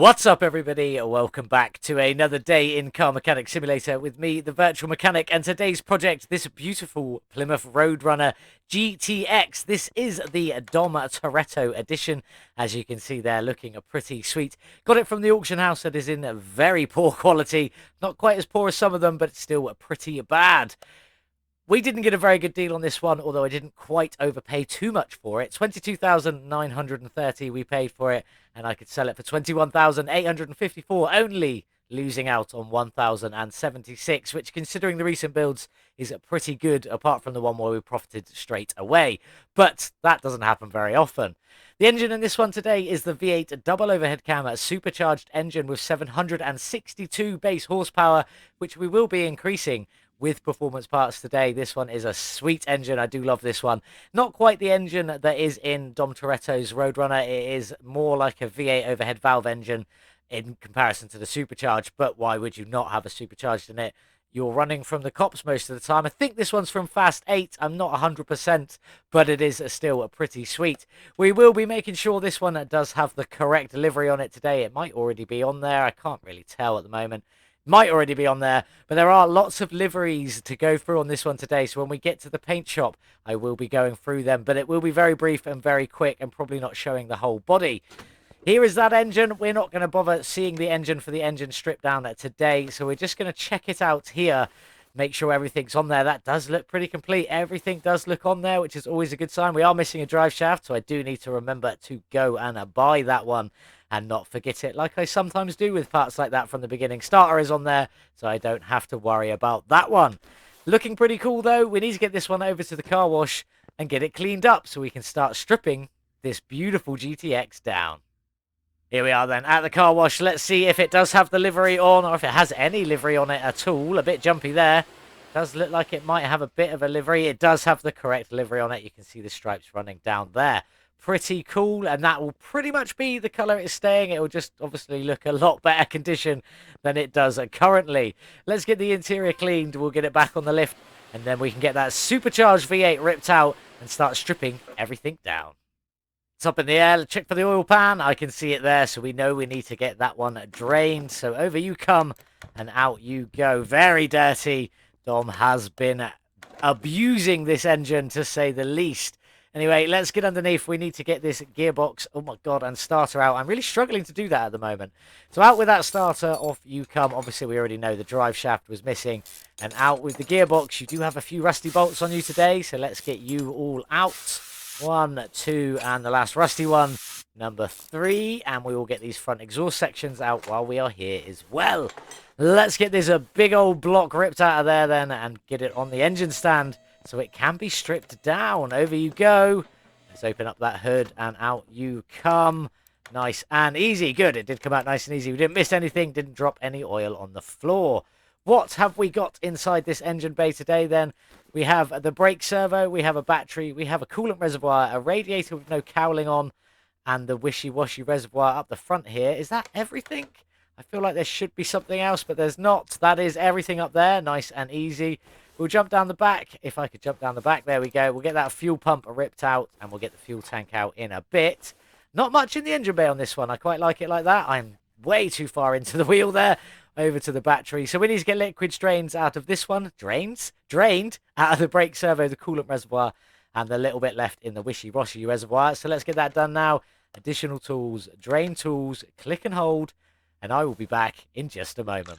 What's up, everybody? Welcome back to another day in Car Mechanic Simulator with me, the Virtual Mechanic, and today's project, this beautiful Plymouth Roadrunner GTX. This is the Dom Toretto edition, as you can see there, looking pretty sweet. Got it from the auction house. That is in very poor quality. Not quite as poor as some of them, but still pretty bad. We didn't get a very good deal on this one, although I didn't quite overpay too much for it. 22,930 we paid for it, and I could sell it for 21,854, only losing out on 1,076, which, considering the recent builds, is pretty good, apart from the one where we profited straight away. But that doesn't happen very often. The engine in this one today is the V8 double overhead cam supercharged engine with 762 base horsepower, which we will be increasing with performance parts today. This one is a sweet engine. I do love this one. Not quite the engine that is in Dom Toretto's Roadrunner. It is more like a V8 overhead valve engine in comparison to the supercharged, but why would you not have a supercharged in it? You're running from the cops most of the time. I think this one's from Fast 8. I'm not 100%, but it is still pretty sweet. We will be making sure this one does have the correct livery on it today. It might already be on there. I can't really tell at the moment. Might already be on there, but there are lots of liveries to go through on this one today. So when we get to the paint shop, I will be going through them, but it will be very brief and very quick and probably not showing the whole body. Here is that engine. We're not going to bother seeing the engine for the engine strip down today, so we're just going to check it out here. Make sure everything's on there. That does look pretty complete. Everything does look on there, which is always a good sign. We are missing a drive shaft, so I do need to remember to go and buy that one and not forget it, like I sometimes do with parts like that from the beginning. Starter is on there, so I don't have to worry about that one. Looking pretty cool, though. We need to get this one over to the car wash and get it cleaned up so we can start stripping this beautiful GTX down. Here we are then at the car wash. Let's see if it does have the livery on, or if it has any livery on it at all. A bit jumpy there. Does look like it might have a bit of a livery. It does have the correct livery on it. You can see the stripes running down there. Pretty cool, and that will pretty much be the color it's staying. It will just obviously look a lot better condition than it does currently. Let's get the interior cleaned. We'll get it back on the lift, and then we can get that supercharged V8 ripped out and start stripping everything down. It's up in the air. Check for the oil pan. I can see it there, so we know we need to get that one drained. So over you come and out you go. Very dirty. Dom has been abusing this engine, to say the least. Anyway, let's get underneath. We need to get this gearbox, oh my god, and starter out. I'm really struggling to do that at the moment. So out with that starter, off you come. Obviously, we already know the drive shaft was missing. And out with the gearbox. You do have a few rusty bolts on you today, so let's get you all out. 1, 2, and the last rusty one, number 3. And we will get these front exhaust sections out while we are here as well. Let's get this big old block ripped out of there then and get it on the engine stand, so it can be stripped down. Over you go. Let's open up that hood and out you come. Nice and easy. Good. It did come out nice and easy. We didn't miss anything. Didn't drop any oil on the floor. What have we got inside this engine bay today then? We have the brake servo. We have a battery. We have a coolant reservoir. A radiator with no cowling on. And the wishy-washy reservoir up the front here. Is that everything? I feel like there should be something else, but there's not. That is everything up there. Nice and easy. We'll jump down the back. If I could jump down the back, there we go. We'll get that fuel pump ripped out, and we'll get the fuel tank out in a bit. Not much in the engine bay on this one. I quite like it like that. I'm way too far into the wheel there. Over to the battery. So we need to get liquid drains out of this one. Drained out of the brake servo, the coolant reservoir, and the little bit left in the wishy-washy reservoir. So let's get that done now. Additional tools, drain tools, click and hold, and I will be back in just a moment.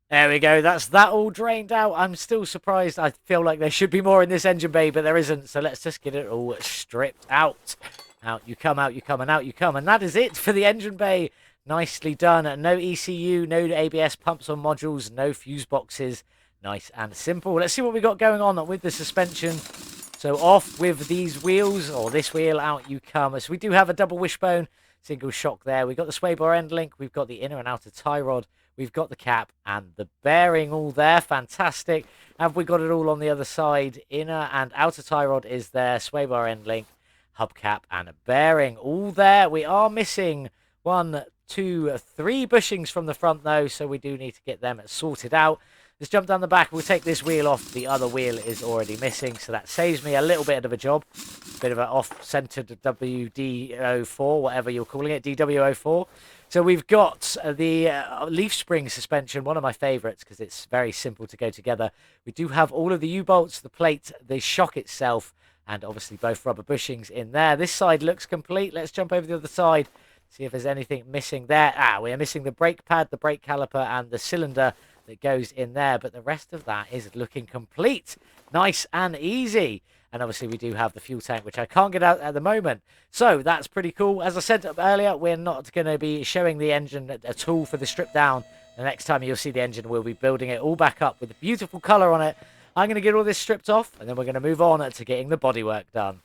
There we go. That's that all drained out. I'm still surprised. I feel like there should be more in this engine bay, but there isn't. So let's just get it all stripped out. Out you come, out you come, and out you come. And that is it for the engine bay. Nicely done. No ECU, no ABS pumps or modules, no fuse boxes. Nice and simple. Let's see what we got going on with the suspension. So off with these wheels, or this wheel, out you come. So we do have a double wishbone, single shock there. We've got the sway bar end link. We've got the inner and outer tie rod. We've got the cap and the bearing all there. Fantastic. Have we got it all on the other side? Inner and outer tie rod is there. Sway bar end link, hubcap and a bearing all there. We are missing 1, 2, 3 bushings from the front though, so we do need to get them sorted out. Let's jump down the back. We'll take this wheel off. The other wheel is already missing, so that saves me a little bit of a job. Bit of an off-centered WD04, whatever you're calling it, DW04. So we've got the leaf spring suspension, one of my favorites because it's very simple to go together. We do have all of the U-bolts, the plate, the shock itself, and obviously both rubber bushings in there. This side looks complete. Let's jump over the other side, see if there's anything missing there. We are missing the brake pad, the brake caliper, and the cylinder that goes in there, but the rest of that is looking complete. Nice and easy. And obviously we do have the fuel tank, which I can't get out at the moment. So that's pretty cool. As I said earlier, we're not going to be showing the engine at all for the strip down. The next time you'll see the engine, we'll be building it all back up with a beautiful colour on it. I'm going to get all this stripped off, and then we're going to move on to getting the bodywork done.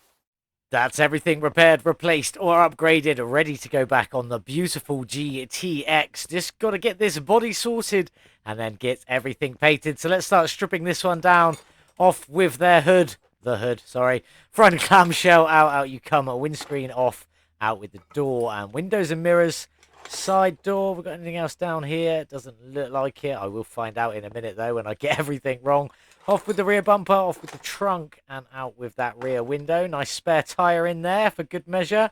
That's everything repaired, replaced, or upgraded, ready to go back on the beautiful GTX. Just got to get this body sorted and then get everything painted. So let's start stripping this one down. Off with their hood. The hood, sorry. Front clamshell, out you come. A windscreen off, out with the door and windows and mirrors. Side door, we've got anything else down here? Doesn't look like it. I will find out in a minute, though, when I get everything wrong. Off with the rear bumper, off with the trunk, and out with that rear window. Nice spare tyre in there for good measure.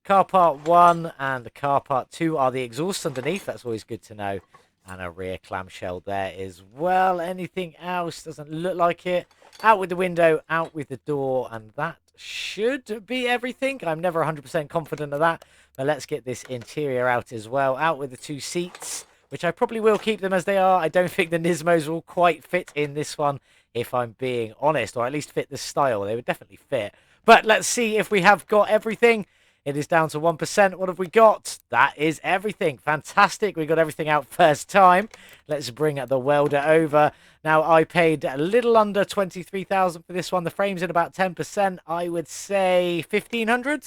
Car part 1 and the car part 2 are the exhausts underneath. That's always good to know. And a rear clamshell there as well. Anything else? Doesn't look like it. Out with the window, out with the door, and that should be everything. I'm never 100% confident of that, but let's get this interior out as well. Out with the 2 seats, which I probably will keep them as they are. I don't think the Nismos will quite fit in this one, if I'm being honest, or at least fit the style. They would definitely fit. But let's see if we have got everything. It is down to 1%. What have we got? That is everything. Fantastic. We got everything out first time. Let's bring the welder over. Now, I paid a little under 23,000 for this one. The frame's in about 10%. I would say 1,500.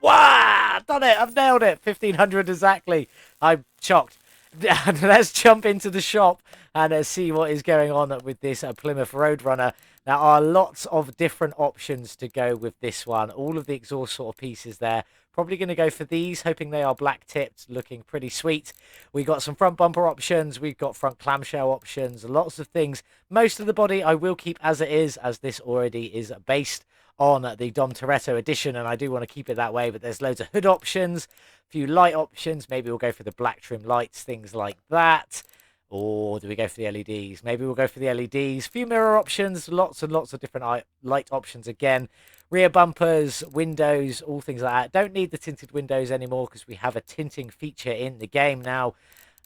Wow! Done it. I've nailed it. 1,500 exactly. I'm shocked. Let's jump into the shop and see what is going on with this Plymouth Roadrunner. There are lots of different options to go with this one. All of the exhaust sort of pieces there. Probably going to go for these, hoping they are black tipped, looking pretty sweet. We got some front bumper options. We've got front clamshell options, lots of things. Most of the body I will keep as it is, as this already is based on the Dom Toretto edition, and I do want to keep it that way, but there's loads of hood options, a few light options. Maybe we'll go for the black trim lights, things like that. Or do we go for the LEDs? Maybe we'll go for the LEDs. Few mirror options, lots and lots of different light options again. Rear bumpers, windows, all things like that. Don't need the tinted windows anymore because we have a tinting feature in the game now.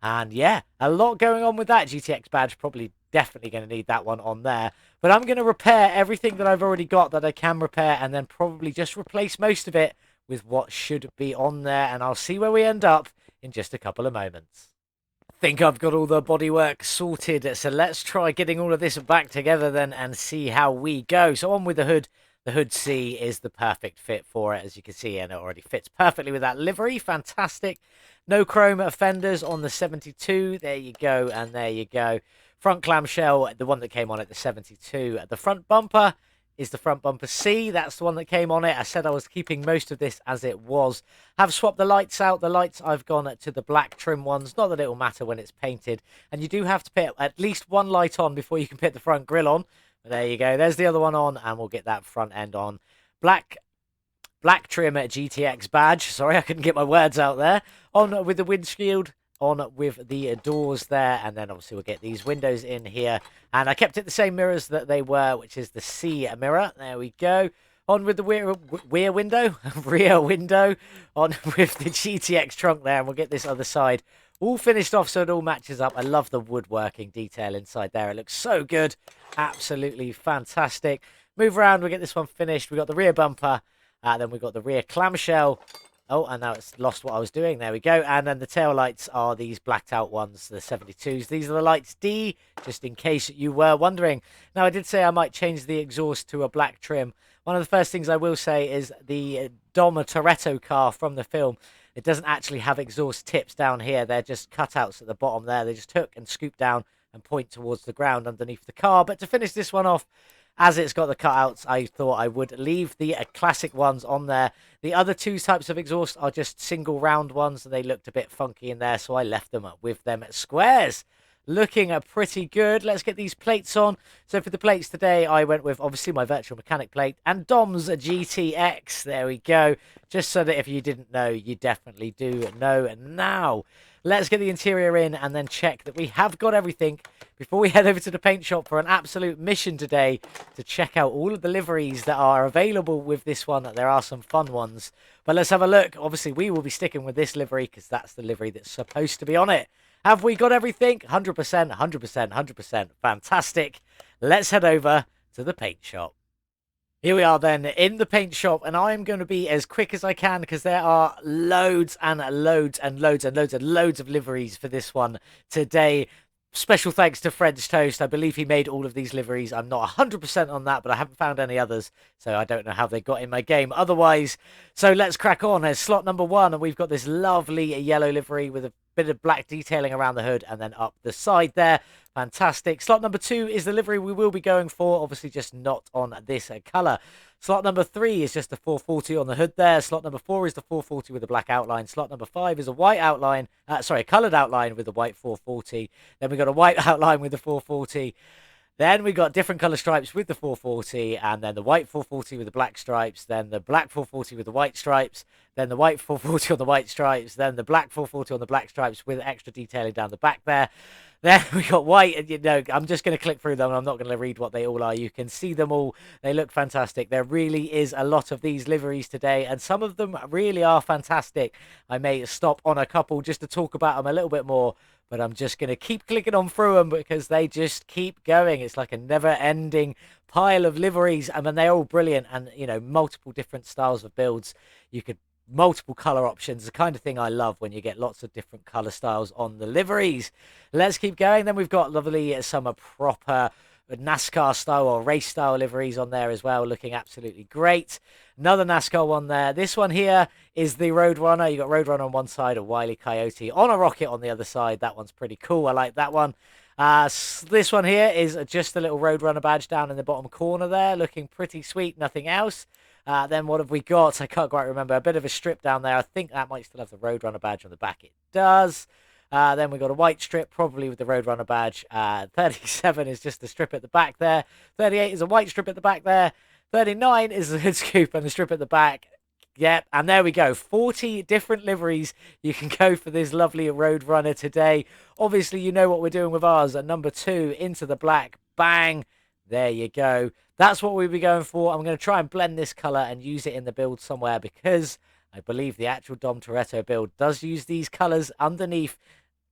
And yeah, a lot going on with that GTX badge. Probably definitely going to need that one on there. But I'm going to repair everything that I've already got that I can repair, and then probably just replace most of it with what should be on there. And I'll see where we end up in just a couple of moments. Think I've got all the bodywork sorted, so let's try getting all of this back together then and see how we go. So on with the hood. The Hood C is the perfect fit for it, as you can see, and it already fits perfectly with that livery. Fantastic. No chrome fenders on the 72. There you go, and there you go. Front clamshell, the one that came on it, the 72. The front bumper is the front bumper C. That's the one that came on it. I said I was keeping most of this as it was. Have swapped the lights out. The lights, I've gone to the black trim ones. Not that it will matter when it's painted. And you do have to put at least one light on before you can put the front grille on. But there you go. There's the other one on, and we'll get that front end on. Black trim GTX badge. Sorry, I couldn't get my words out there. On with the windshield. On with the doors there, and then obviously we'll get these windows in here, and I kept it the same mirrors that they were, which is the C mirror. There we go. On with the rear window, rear window, on with the GTX trunk there, and we'll get this other side all finished off so it all matches up. I love the woodworking detail inside there. It looks so good. Absolutely fantastic. Move around, we'll get this one finished. We got the rear bumper, then we've got the rear clamshell. Oh, and now it's lost what I was doing. There we go. And then the tail lights are these blacked out ones, the 72s. These are the lights D, just in case you were wondering. Now, I did say I might change the exhaust to a black trim. One of the first things I will say is the Dom Toretto car from the film. It doesn't actually have exhaust tips down here. They're just cutouts at the bottom there. They just hook and scoop down and point towards the ground underneath the car. But to finish this one off, as it's got the cutouts, I thought I would leave the classic ones on there. The other two types of exhaust are just single round ones, and they looked a bit funky in there, so I left them with them at squares. looking pretty good. Let's get these plates on. So for the plates today, I went with obviously my virtual mechanic plate and Dom's GTX. There we go. Just so that if you didn't know, you definitely do know now. Let's get the interior in and then check that we have got everything before we head over to the paint shop for an absolute mission today to check out all of the liveries that are available with this one. There are some fun ones, but let's have a look. Obviously, we will be sticking with this livery because that's the livery that's supposed to be on it. Have we got everything? 100%, 100%, 100%. Fantastic. Let's head over to the paint shop. Here we are then in the paint shop, and I'm going to be as quick as I can because there are loads and loads and loads and loads and loads of liveries for this one today. Special thanks to French Toast. I believe he made all of these liveries. I'm not 100% on that, but I haven't found any others, so I don't know how they got in my game otherwise. So let's crack on. There's slot number 1, and we've got this lovely yellow livery with a bit of black detailing around the hood and then up the side there. Fantastic. Slot number 2 is the livery we will be going for, obviously just not on this colour. Slot number 3 is just the 440 on the hood there. Slot number 4 is the 440 with a black outline. Slot number 5 is a white outline, a coloured outline with a white 440. Then we got a white outline with the 440. Then we got different colour stripes with the 440, and then the white 440 with the black stripes, then the black 440 with the white stripes, then the white 440 on the white stripes, then the black 440 on the black stripes with extra detailing down the back there. Then we got white, and you know, I'm just going to click through them. I'm not going to read what they all are. You can see them all. They look fantastic. There really is a lot of these liveries today, and some of them really are fantastic. I may stop on a couple just to talk about them a little bit more, but I'm just going to keep clicking on through them because they just keep going. It's like a never-ending pile of liveries. I mean, they're all brilliant and, you know, multiple different styles of builds. You could multiple color options, the kind of thing I love when you get lots of different color styles on the liveries. Let's keep going. Then we've got lovely some proper NASCAR style or race style liveries on there as well, looking absolutely great. Another NASCAR one there. This one here is the Roadrunner. You got Roadrunner on one side, a Wile E. Coyote on a rocket on the other side. That one's pretty cool. I like that one. This one here is just a little Roadrunner badge down in the bottom corner there, looking pretty sweet. Nothing else. Then what have we got? I can't quite remember. A bit of a strip down there. I think that might still have the Roadrunner badge on the back. It does. Then we've got a white strip, probably with the Roadrunner badge. 37 is just the strip at the back there. 38 is a white strip at the back there. 39 is the hood scoop and the strip at the back. Yep, and there we go. 40 different liveries you can go for this lovely Roadrunner today. Obviously, you know what we're doing with ours. At number 2, into the black. Bang. There you go. That's what we'll be going for. I'm going to try and blend this colour and use it in the build somewhere because I believe the actual Dom Toretto build does use these colours underneath.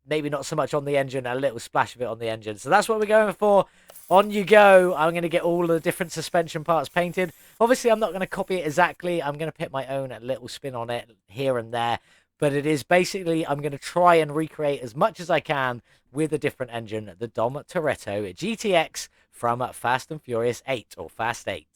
Maybe not so much on the engine, a little splash of it on the engine. So that's what we're going for. On you go. I'm going to get all the different suspension parts painted. Obviously, I'm not going to copy it exactly. I'm going to put my own little spin on it here and there. But it is basically, I'm going to try and recreate as much as I can with a different engine, the Dom Toretto GTX from Fast and Furious 8 or Fast 8.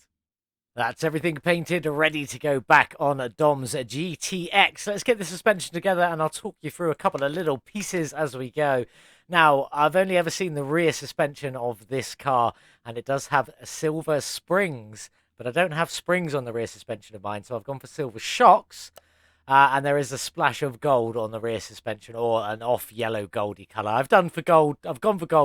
That's everything painted, ready to go back on Dom's GTX. Let's get the suspension together and I'll talk you through a couple of little pieces as we go. Now, I've only ever seen the rear suspension of this car, and it does have silver springs, but I don't have springs on the rear suspension of mine, so I've gone for silver shocks. And there is a splash of gold on the rear suspension, or an off yellow goldy colour. I've gone for gold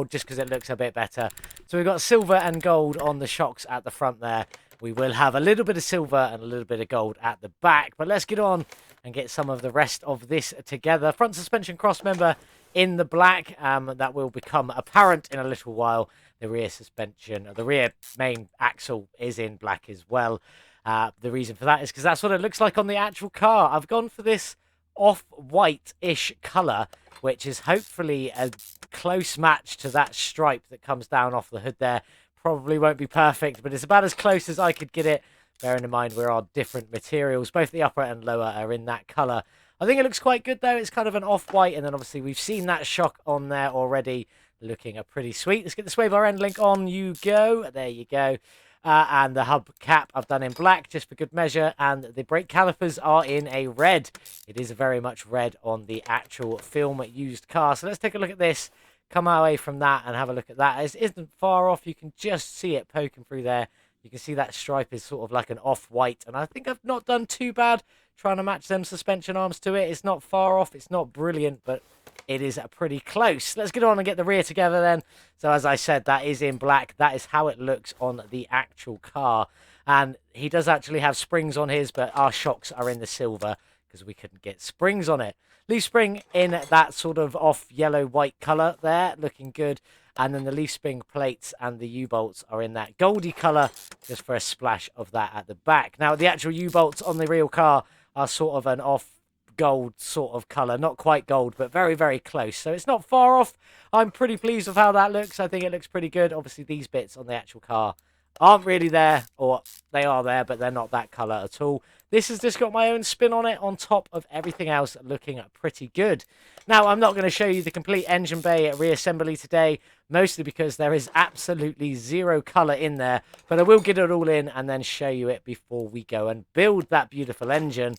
just because it looks a bit better. So we've got silver and gold on the shocks at the front there. We will have a little bit of silver and a little bit of gold at the back. But let's get on and get some of the rest of this together. Front suspension cross member in the black. That will become apparent in a little while. The rear suspension, the rear main axle is in black as well. The reason for that is because that's what it looks like on the actual car. I've gone for this off-white-ish colour, which is hopefully a close match to that stripe that comes down off the hood there. Probably won't be perfect, but it's about as close as I could get it, bearing in mind we're on different materials. Both the upper and lower are in that colour. I think it looks quite good, though. It's kind of an off-white, and then obviously we've seen that shock on there already, looking pretty sweet. Let's get the sway bar end link on. You go. There you go. And the hub cap I've done in black just for good measure, and the brake calipers are in a red. It is very much red on the actual film used car. So let's take a look at this, come away from that and have a look at that. It isn't far off. You can just see it poking through there. You can see that stripe is sort of like an off-white, and I think I've not done too bad trying to match them suspension arms to it. It's not far off. It's not brilliant, but it is pretty close. Let's get on and get the rear together then. So as I said, that is in black. That is how it looks on the actual car. And he does actually have springs on his, but our shocks are in the silver because we couldn't get springs on it. Leaf spring in that sort of off yellow-white colour there, looking good. And then the leaf spring plates and the U-bolts are in that goldy colour, just for a splash of that at the back. Now, the actual U-bolts on the real car are sort of an off gold sort of colour. Not quite gold, but very, very close. So it's not far off. I'm pretty pleased with how that looks. I think it looks pretty good. Obviously, these bits on the actual car aren't really there, or they are there, but they're not that colour at all. This has just got my own spin on it, on top of everything else looking pretty good. Now, I'm not going to show you the complete engine bay reassembly today, mostly because there is absolutely zero colour in there, but I will get it all in and then show you it before we go and build that beautiful engine.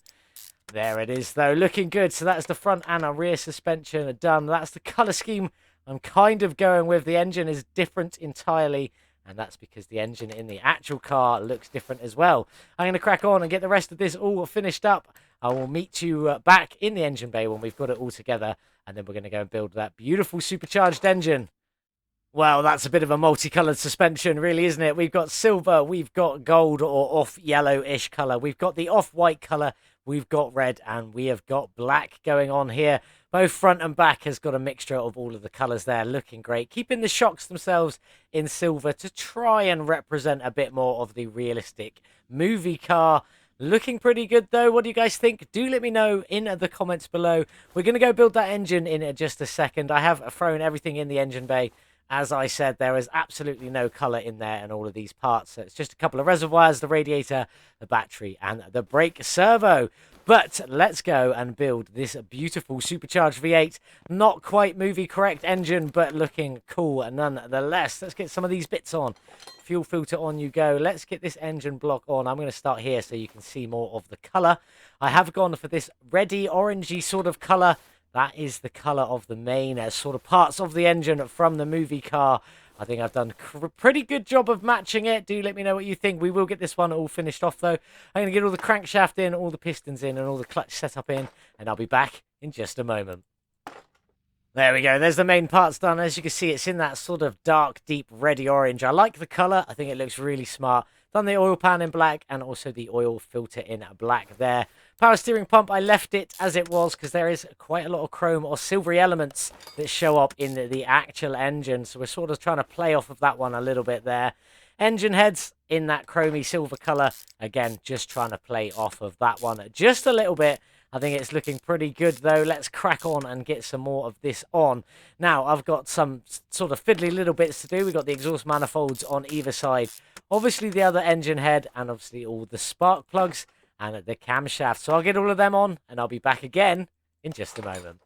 There it is, though, looking good. So that's the front and our rear suspension done. That's the colour scheme I'm kind of going with. The engine is different entirely, and that's because the engine in the actual car looks different as well. I'm going to crack on and get the rest of this all finished up. I will meet you back in the engine bay when we've got it all together, and then we're going to go and build that beautiful supercharged engine. Well, that's a bit of a multicoloured suspension, really, isn't it? We've got silver, we've got gold or off yellowish colour. We've got the off-white colour, we've got red, and we have got black going on here. Both front and back has got a mixture of all of the colours there, looking great. Keeping the shocks themselves in silver to try and represent a bit more of the realistic movie car. Looking pretty good, though. What do you guys think? Do let me know in the comments below. We're going to go build that engine in just a second. I have thrown everything in the engine bay. As I said, there is absolutely no colour in there in all of these parts. So it's just a couple of reservoirs, the radiator, the battery, and the brake servo. But let's go and build this beautiful supercharged V8. Not quite movie correct engine, but looking cool nonetheless. Let's get some of these bits on. Fuel filter on you go. Let's get this engine block on. I'm going to start here so you can see more of the colour. I have gone for this reddy, orangey sort of colour. That is the colour of the main sort of parts of the engine from the movie car. I think I've done a pretty good job of matching it. Do let me know what you think. We will get this one all finished off, though. I'm going to get all the crankshaft in, all the pistons in, and all the clutch setup in, and I'll be back in just a moment. There we go. There's the main parts done. As you can see, it's in that sort of dark, deep, reddy orange. I like the colour. I think it looks really smart. Done the oil pan in black and also the oil filter in black there. Power steering pump, I left it as it was because there is quite a lot of chrome or silvery elements that show up in the actual engine. So we're sort of trying to play off of that one a little bit there. Engine heads in that chromy silver colour. Again, just trying to play off of that one just a little bit. I think it's looking pretty good, though. Let's crack on and get some more of this on. Now, I've got some sort of fiddly little bits to do. We've got the exhaust manifolds on either side. Obviously, the other engine head and obviously all the spark plugs and the camshaft. So I'll get all of them on and I'll be back again in just a moment.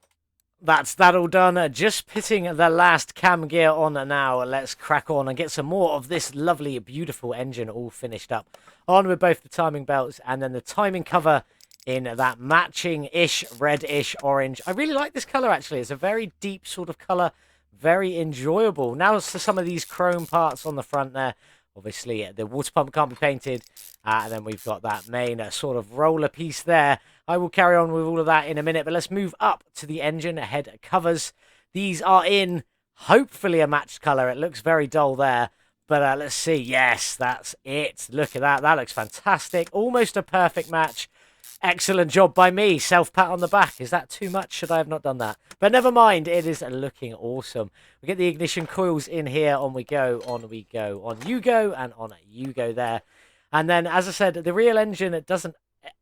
That's that all done. Just pitting the last cam gear on now. Let's crack on and get some more of this lovely, beautiful engine all finished up. On with both the timing belts and then the timing cover in that matching-ish, red-ish orange. I really like this colour, actually. It's a very deep sort of colour. Very enjoyable. Now to some of these chrome parts on the front there. Obviously, the water pump can't be painted. And then we've got that main sort of roller piece there. I will carry on with all of that in a minute. But let's move up to the engine head covers. These are in, hopefully, a matched colour. It looks very dull there. But let's see. Yes, that's it. Look at that. That looks fantastic. Almost a perfect match. Excellent job by me. Self-pat on the back. Is that too much? Should I have not done that? But never mind. It is looking awesome. We get the ignition coils in here. On we go. On we go. On you go. And on you go there. And then, as I said, the real engine, it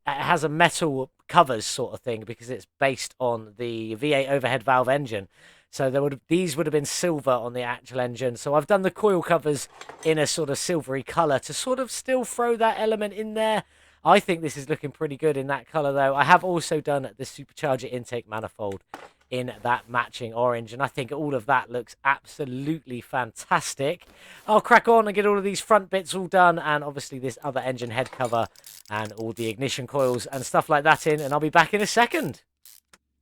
has a metal covers sort of thing because it's based on the V8 overhead valve engine. So these would have been silver on the actual engine. So I've done the coil covers in a sort of silvery colour to sort of still throw that element in there. I think this is looking pretty good in that colour, though. I have also done the supercharger intake manifold in that matching orange, and I think all of that looks absolutely fantastic. I'll crack on and get all of these front bits all done, and obviously this other engine head cover and all the ignition coils and stuff like that in, and I'll be back in a second.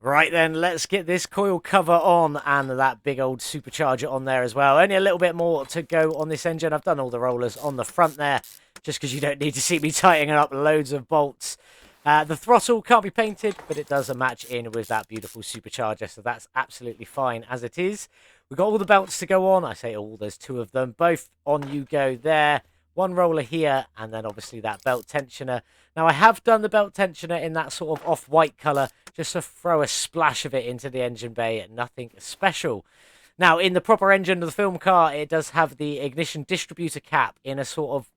Right then, let's get this coil cover on and that big old supercharger on there as well. Only a little bit more to go on this engine. I've done all the rollers on the front there, just because you don't need to see me tightening up loads of bolts. The throttle can't be painted, but it does match in with that beautiful supercharger, so that's absolutely fine as it is. We've got all the belts to go on. I say all, there's 2 of them, both on you go there. 1 roller here, and then obviously that belt tensioner. Now, I have done the belt tensioner in that sort of off-white colour, just to throw a splash of it into the engine bay, nothing special. Now, in the proper engine of the film car, it does have the ignition distributor cap in a sort of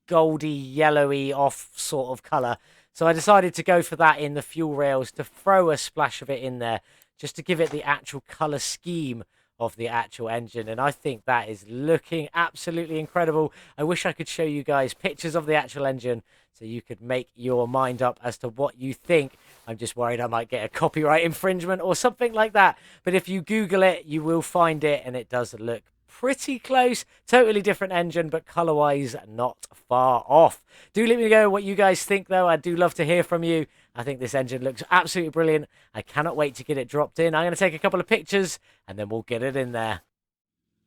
goldy, yellowy off sort of colour. So I decided to go for that in the fuel rails to throw a splash of it in there, just to give it the actual colour scheme of the actual engine. And I think that is looking absolutely incredible. I wish I could show you guys pictures of the actual engine so you could make your mind up as to what you think. I'm just worried I might get a copyright infringement or something like that. But if you Google it, you will find it, and it does look pretty close. Totally different engine, but color-wise, not far off. Do let me know what you guys think, though. I do love to hear from you. I think this engine looks absolutely brilliant. I cannot wait to get it dropped in. I'm going to take a couple of pictures, and then we'll get it in there.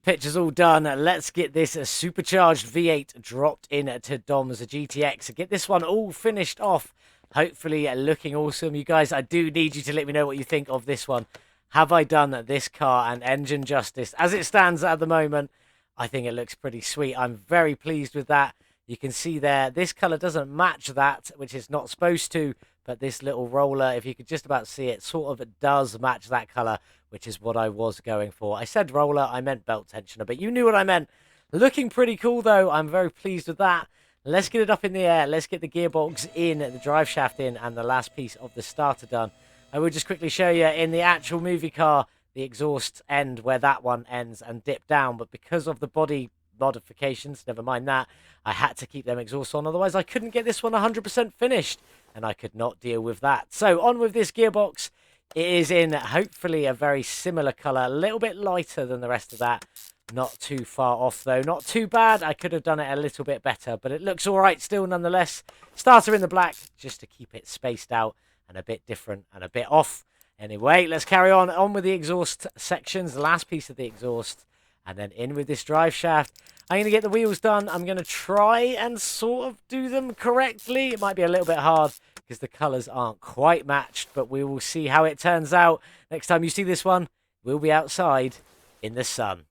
Pictures all done. Let's get this supercharged V8 dropped in to Dom's GTX. Get this one all finished off. Hopefully looking awesome. You guys, I do need you to let me know what you think of this one. Have I done this car and engine justice? As it stands at the moment, I think it looks pretty sweet. I'm very pleased with that. You can see there, this colour doesn't match that, which it's not supposed to, but this little roller, if you could just about see it, sort of does match that colour, which is what I was going for. I said roller, I meant belt tensioner, but you knew what I meant. Looking pretty cool, though. I'm very pleased with that. Let's get it up in the air. Let's get the gearbox in, the drive shaft in, and the last piece of the starter done. I will just quickly show you in the actual movie car, the exhaust end where that one ends and dip down. But because of the body modifications, never mind that, I had to keep them exhausts on. Otherwise, I couldn't get this one 100% finished, and I could not deal with that. So on with this gearbox. It is in hopefully a very similar colour, a little bit lighter than the rest of that. Not too far off, though. Not too bad. I could have done it a little bit better, but it looks all right still nonetheless. Starter in the black, just to keep it spaced out and a bit different and a bit off. Anyway, let's carry on with the exhaust sections, the last piece of the exhaust, and then in with this drive shaft. I'm going to get the wheels done. I'm going to try and sort of do them correctly. It might be a little bit hard because the colours aren't quite matched, but we will see how it turns out. Next time you see this one, we'll be outside in the sun.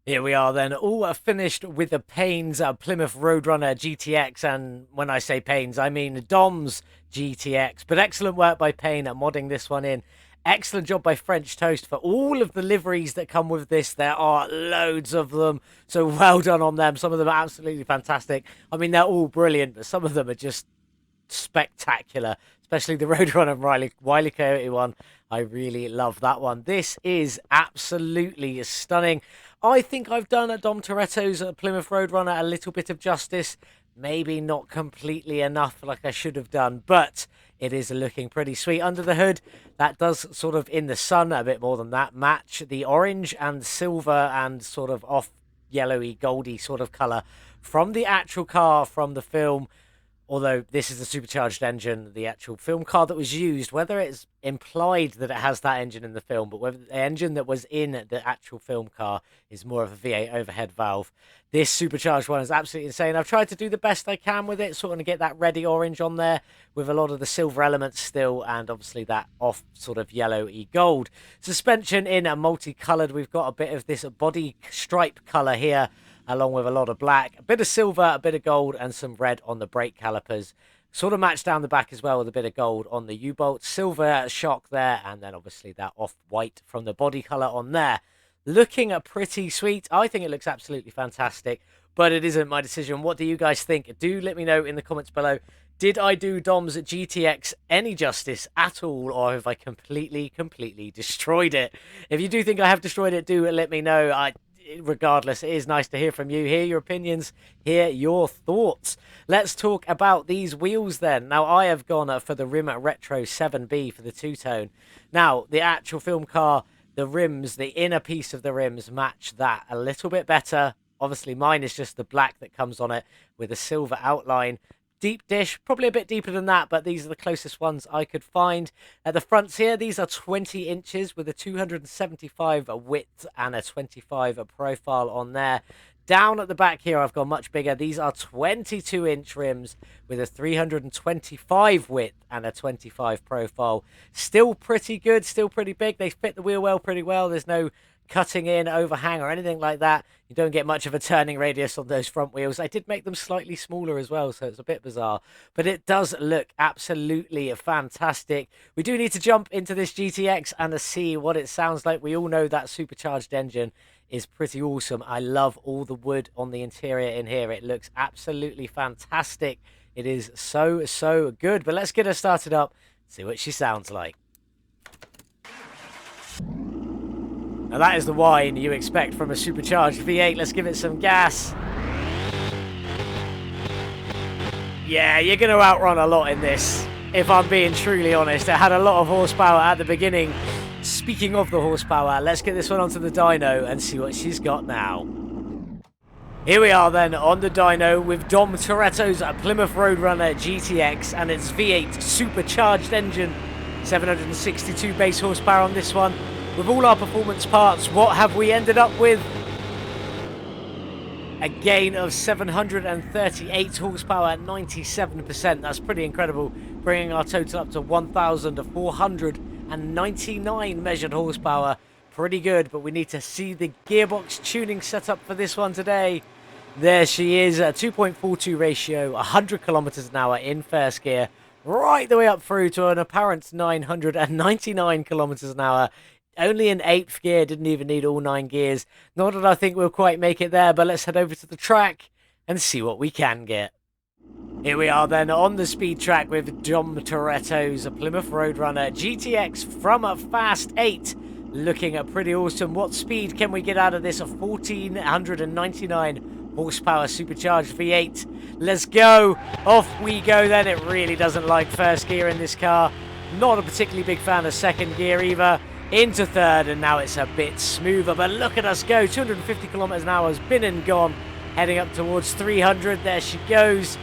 Here we are then, all finished with the Payne's Plymouth Roadrunner GTX, and when I say Payne's, I mean Dom's GTX. But excellent work by Payne at modding this one in. Excellent job by French Toast for all of the liveries that come with this. There are loads of them, so well done on them. Some of them are absolutely fantastic. I mean, they're all brilliant, but some of them are just spectacular, especially the Roadrunner and Wile E. Coyote one. I really love that one. This is absolutely stunning. I think I've done a Dom Toretto's Plymouth Roadrunner a little bit of justice. Maybe not completely enough like I should have done, but it is looking pretty sweet. Under the hood, that does sort of in the sun, a bit more than that, match the orange and silver and sort of off yellowy, goldy sort of colour from the actual car from the film. Although this is the supercharged engine, the actual film car that was used, whether it's implied that it has that engine in the film, but whether the engine that was in the actual film car is more of a V8 overhead valve. This supercharged one is absolutely insane. I've tried to do the best I can with it, sort of to get that reddy orange on there with a lot of the silver elements still, and obviously that off sort of yellowy gold. Suspension in a multicoloured. We've got a bit of this body stripe colour here, along with a lot of black, a bit of silver, a bit of gold, and some red on the brake calipers. Sort of matched down the back as well with a bit of gold on the U-bolt. Silver shock there, and then obviously that off-white from the body colour on there. Looking pretty sweet. I think it looks absolutely fantastic, but it isn't my decision. What do you guys think? Do let me know in the comments below. Did I do Dom's GTX any justice at all, or have I completely destroyed it? If you do think I have destroyed it, do let me know. Regardless, it is nice to hear from you, hear your opinions, hear your thoughts. Let's talk about these wheels then. Now, I have gone for the Rim Retro 7B for the two-tone. Now, the actual film car, the rims, the inner piece of the rims match that a little bit better. Obviously, mine is just the black that comes on it with a silver outline. Deep dish, probably a bit deeper than that, but these are the closest ones I could find. At the fronts here, these are 20 inches with a 275 width and a 25 profile on there. Down at the back here, I've gone much bigger. These are 22-inch rims with a 325 width and a 25 profile. Still pretty good, still pretty big. They fit the wheel well pretty well. There's no cutting in, overhang, or anything like that. You don't get much of a turning radius on those front wheels. I did make them slightly smaller as well, so it's a bit bizarre. But it does look absolutely fantastic. We do need to jump into this GTX and see what it sounds like. We all know that supercharged engine is pretty awesome. I love all the wood on the interior in here. It looks absolutely fantastic. It is so good. But let's get her started up, see what she sounds like. Now that is the whine you expect from a supercharged V8. Let's give it some gas. Yeah, you're going to outrun a lot in this, if I'm being truly honest. It had a lot of horsepower at the beginning. Speaking of the horsepower, let's get this one onto the dyno and see what she's got now. Here we are then on the dyno with Dom Toretto's Plymouth Roadrunner GTX and its V8 supercharged engine. 762 base horsepower on this one. With all our performance parts, what have we ended up with? A gain of 738 horsepower at 97%. That's pretty incredible, bringing our total up to 1,499 measured horsepower. Pretty good, but we need to see the gearbox tuning setup for this one today. There she is, a 2.42 ratio, 100 kilometers an hour in first gear, right the way up through to an apparent 999 kilometers an hour. Only in 8th gear, didn't even need all 9 gears. Not that I think we'll quite make it there, but let's head over to the track and see what we can get. Here we are then on the speed track with Dom Toretto's Plymouth Roadrunner GTX from a Fast 8. Looking at pretty awesome. What speed can we get out of this? A 1,499 horsepower supercharged V8. Let's go. Off we go then. It really doesn't like first gear in this car. Not a particularly big fan of second gear either. Into third, and now it's a bit smoother, but look at us go. 250 kilometers an hour has been and gone, heading up towards 300. There she goes.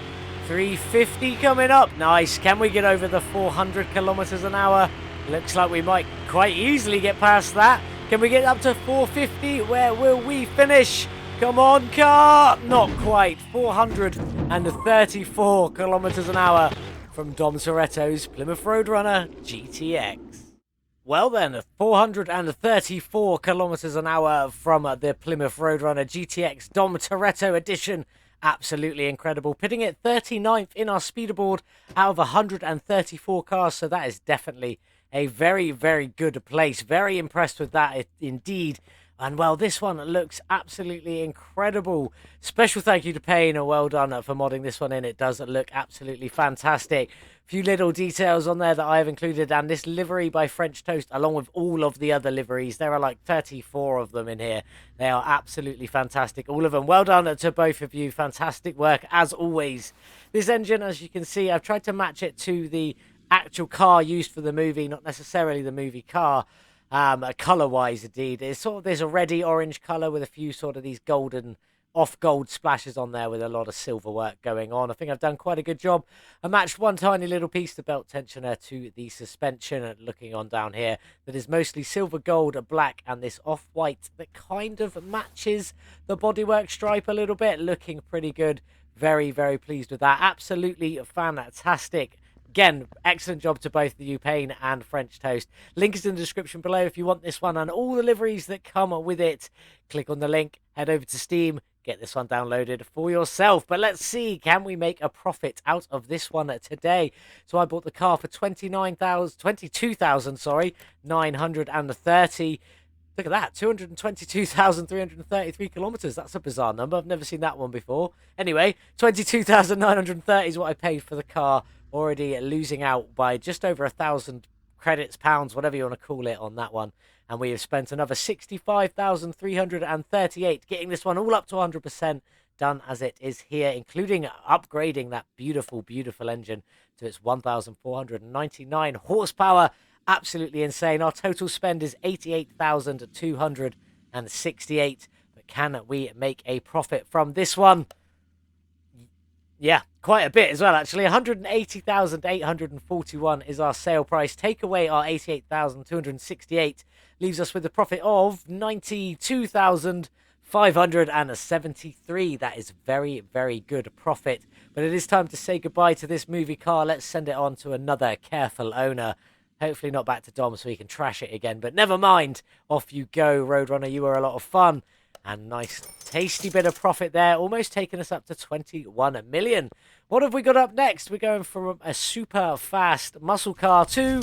350 coming up. Nice. Can we get over the 400 kilometers an hour? Looks like we might quite easily get past that. Can we get up to 450? Where will we finish? Come on, car. Not quite. 434 kilometers an hour from Dom Toretto's Plymouth Roadrunner GTX. Well then, 434 kilometers an hour from the Plymouth Roadrunner GTX Dom Toretto edition. Absolutely incredible. Pitting it 39th in our speederboard out of 134 cars. So that is definitely a very good place. Very impressed with that indeed. And well, this one looks absolutely incredible. Special thank you to Payne, and well done for modding this one in. It does look absolutely fantastic. Few little details on there that I have included, and this livery by French Toast, along with all of the other liveries. There are like 34 of them in here. They are absolutely fantastic, all of them. Well done to both of you. Fantastic work, as always. This engine, as you can see, I've tried to match it to the actual car used for the movie, not necessarily the movie car. Color-wise, indeed. It's sort of, there's a reddy orange color with a few sort of these golden off-gold splashes on there with a lot of silver work going on. I think I've done quite a good job. I matched one tiny little piece, the belt tensioner, to the suspension, looking on down here, that is mostly silver, gold, black, and this off-white that kind of matches the bodywork stripe a little bit. Looking pretty good. Very pleased with that. Absolutely fantastic. Again, excellent job to both the Payne and French Toast. Link is in the description below if you want this one and all the liveries that come with it. Click on the link, head over to Steam, get this one downloaded for yourself. But let's see, can we make a profit out of this one today? So I bought the car for 22,930. Look at that, 222,333 kilometers. That's a bizarre number. I've never seen that one before. Anyway, 22,930 is what I paid for the car. Already losing out by just over 1,000 credits, pounds, whatever you want to call it on that one. And we have spent another 65,338, getting this one all up to 100%, done as it is here, including upgrading that beautiful engine to its 1,499 horsepower. Absolutely insane. Our total spend is 88,268. But can we make a profit from this one? Yeah, quite a bit as well, actually. 180,841 is our sale price. Take away our 88,268, leaves us with a profit of 92,000. 573. That is very, very good profit. But it is time to say goodbye to this movie car. Let's send it on to another careful owner. Hopefully not back to Dom so he can trash it again. But never mind. Off you go, Roadrunner. You were a lot of fun. And nice, tasty bit of profit there. Almost taking us up to 21 million. What have we got up next? We're going from a super fast muscle car to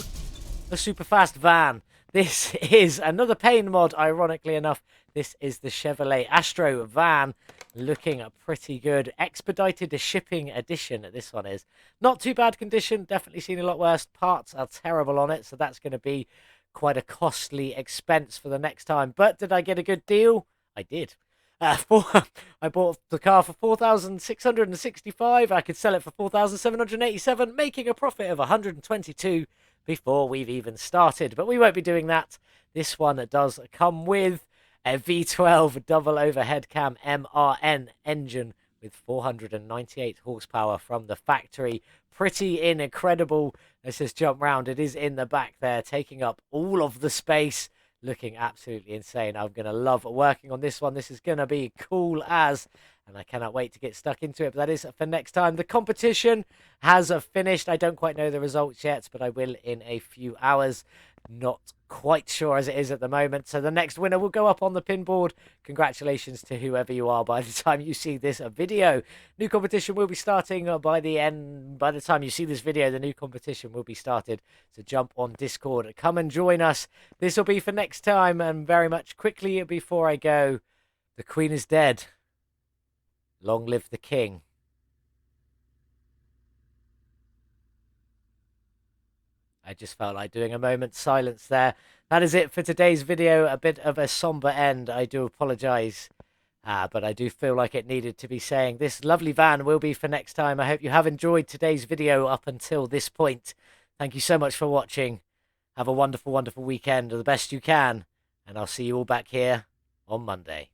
a super fast van. This is another Payne mod, ironically enough. This is the Chevrolet Astro van, looking pretty good. Expedited shipping edition, this one is. Not too bad condition, definitely seen a lot worse. Parts are terrible on it, so that's going to be quite a costly expense for the next time. But did I get a good deal? I did. I bought the car for 4,665. I could sell it for 4,787, making a profit of 122 before we've even started. But we won't be doing that. This one does come with a V12 double overhead cam MRN engine with 498 horsepower from the factory. Pretty incredible. Let's just jump round. It is in the back there, taking up all of the space. Looking absolutely insane. I'm going to love working on this one. This is going to be cool as, and I cannot wait to get stuck into it. But that is for next time. The competition has finished. I don't quite know the results yet, but I will in a few hours. Not quite sure as it is at the moment. So the next winner will go up on the pin board. Congratulations to whoever you are by the time you see this video. New competition will be starting by the time you see this video. The new competition will be started. So jump on Discord. Come and join us. This will be for next time. And very much quickly before I go, the Queen is dead. Long live the King. I just felt like doing a moment's silence there. That is it for today's video. A bit of a somber end. I do apologise. But I do feel like it needed to be saying. This lovely van will be for next time. I hope you have enjoyed today's video up until this point. Thank you so much for watching. Have a wonderful, wonderful weekend, or the best you can. And I'll see you all back here on Monday.